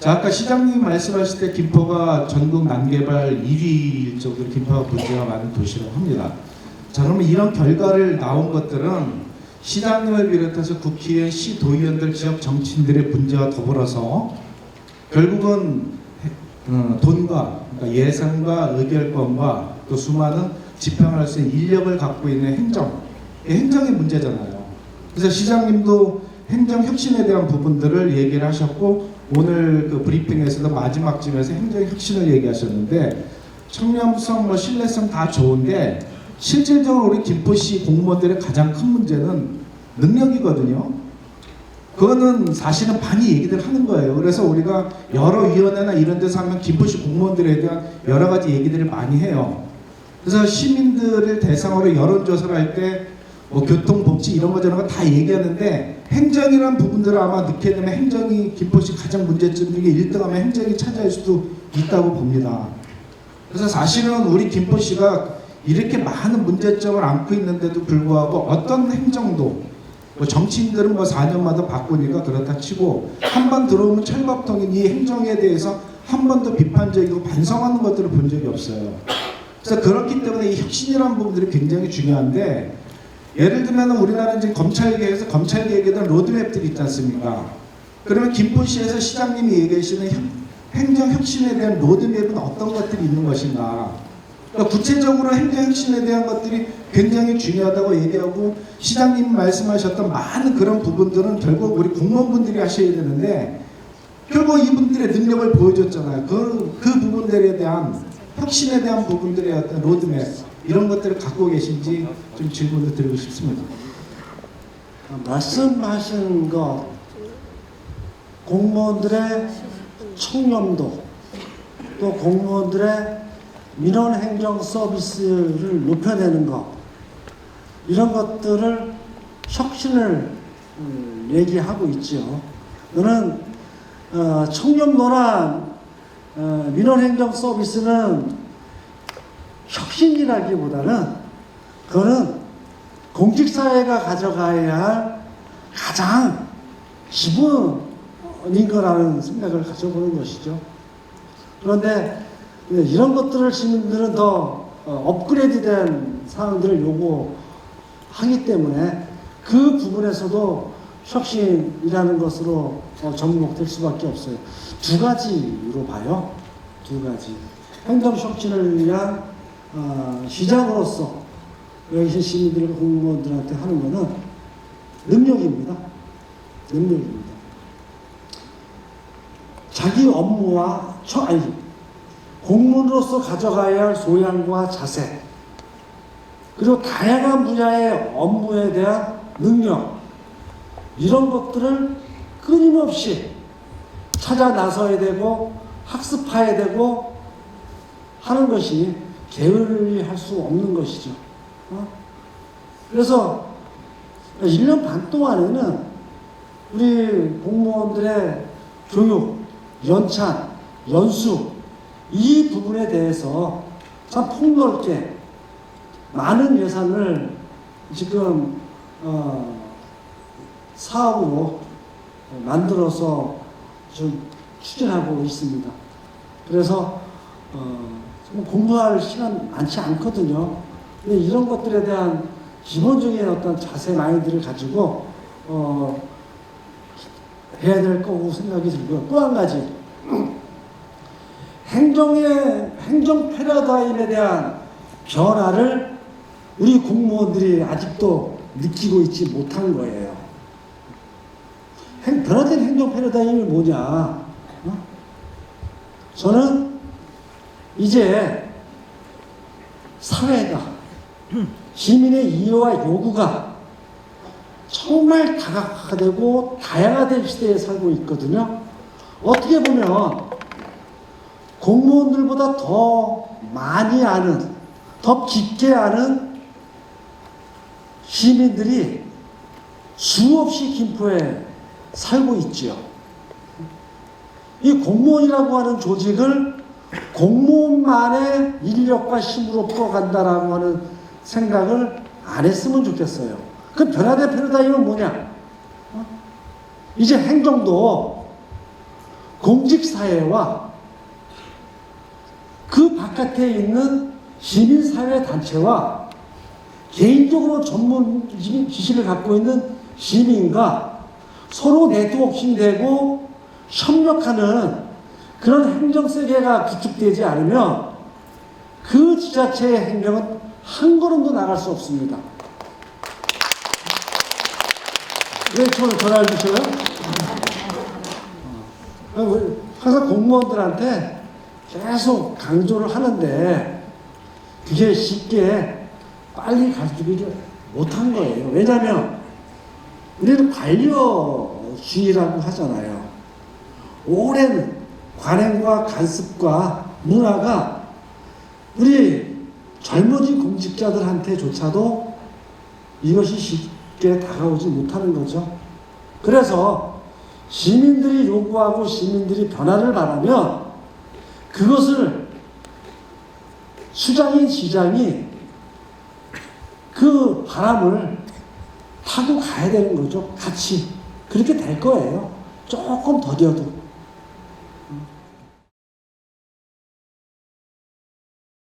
자, 아까 시장님 말씀하실 때 김포가 전국 난개발 1위일 정도로 김포가 문제가 많은 도시라고 합니다. 자, 그러면 이런 결과를 나온 것들은 시장님을 비롯해서 국회의원, 시도의원들, 지역 정치인들의 문제와 더불어서 결국은 돈과 그러니까 예산과 의결권과 또 수많은 집행할 수 있는 인력을 갖고 있는 행정의 문제잖아요. 그래서 시장님도 행정혁신에 대한 부분들을 얘기를 하셨고 오늘 그 브리핑에서도 마지막쯤에서 행정혁신을 얘기하셨는데 청렴성, 뭐 신뢰성 다 좋은데 실질적으로 우리 김포시 공무원들의 가장 큰 문제는 능력이거든요. 그거는 사실은 많이 얘기들 하는 거예요. 그래서 우리가 여러 위원회나 이런 데서 하면 김포시 공무원들에 대한 여러 가지 얘기들을 많이 해요. 그래서 시민들을 대상으로 여론조사를 할 때 뭐 교통, 복지 이런 거 저런 거 다 얘기하는데 행정이란 부분들을 아마 넣게 되면 행정이 김포시 가장 문제점 중에 1등하면 행정이 차지할 수도 있다고 봅니다. 그래서 사실은 우리 김포시가 이렇게 많은 문제점을 안고 있는데도 불구하고 어떤 행정도 뭐 정치인들은 뭐 4년마다 바꾸니까 그렇다 치고 한 번 들어오면 철밥통인 이 행정에 대해서 한 번도 비판적이고 반성하는 것들을 본 적이 없어요. 그래서 그렇기 때문에 이 혁신이라는 부분들이 굉장히 중요한데 예를 들면 우리나라 이제 검찰개혁에서 검찰개혁에 대한 로드맵들이 있지 않습니까? 그러면 김포시에서 시장님이 얘기하시는 행정혁신에 대한 로드맵은 어떤 것들이 있는 것인가? 그러니까 구체적으로 행정혁신에 대한 것들이 굉장히 중요하다고 얘기하고 시장님 말씀하셨던 많은 그런 부분들은 결국 우리 공무원분들이 하셔야 되는데 결국 이분들의 능력을 보여줬잖아요. 그 부분들에 대한 혁신에 대한 부분들의 어떤 로드맵 이런 것들을 갖고 계신지 좀 질문을 드리고 싶습니다. 말씀하신 것 공무원들의 청렴도 또 공무원들의 민원행정 서비스를 높여내는 것 이런 것들을 혁신을 얘기하고 있죠. 저는 청렴도나 민원행정 서비스는 혁신이라기보다는 그거는 공직사회가 가져가야 할 가장 기본인 거라는 생각을 가져보는 것이죠. 그런데 이런 것들을 시민들은 더 업그레이드된 사항들을 요구하기 때문에 그 부분에서도 혁신이라는 것으로 접목될 수밖에 없어요. 두 가지로 봐요. 두 가지. 행정 혁신을 위한 시장으로서 여기 시민들과 공무원들한테 하는 것은 능력입니다. 능력입니다. 자기 업무와 공무원으로서 가져가야 할 소양과 자세 그리고 다양한 분야의 업무에 대한 능력 이런 것들을 끊임없이 찾아 나서야 되고 학습해야 되고 하는 것이 게을리할 수 없는 것이죠. 그래서 1년 반 동안에는 우리 공무원들의 교육, 연찬, 연수 이 부분에 대해서 참 폭넓게 많은 예산을 지금 사업으로 만들어서 좀 추진하고 있습니다. 그래서 공부할 시간 많지 않거든요. 근데 이런 것들에 대한 기본적인 어떤 자세 마인드를 가지고 해야 될 거고 생각이 들고요. 또 한 가지 행정 패러다임에 대한 변화를 우리 공무원들이 아직도 느끼고 있지 못한 거예요. 변화된 행정 패러다임이 뭐냐? 저는 이제 사회가 시민의 이해와 요구가 정말 다각화되고 다양화된 시대에 살고 있거든요. 어떻게 보면 공무원들보다 더 많이 아는, 더 깊게 아는 시민들이 수없이 김포에 살고 있지요. 이 공무원이라고 하는 조직을 공무원만의 인력과 힘으로 풀어간다라고 하는 생각을 안 했으면 좋겠어요. 그 변화된 패러다임은 뭐냐? 이제 행정도 공직사회와 그 바깥에 있는 시민사회 단체와 개인적으로 전문 지식을 갖고 있는 시민과 서로 네트워킹되고 협력하는 그런 행정세계가 구축되지 않으면 그 지자체의 행정은 한 걸음도 나갈 수 없습니다. 왜 저는 전화를 주셔요? 항상 공무원들한테 계속 강조를 하는데 그게 쉽게 빨리 가르치기를 못한 거예요. 왜냐하면 우리는 관료주의라고 하잖아요. 오랜 관행과 간습과 문화가 우리 젊어진 공직자들한테조차도 이것이 쉽게 다가오지 못하는 거죠. 그래서 시민들이 요구하고 시민들이 변화를 바라면 그것을 수장인 시장이 그 바람을 타고 가야 되는 거죠. 같이. 그렇게 될 거예요. 조금 더뎌도.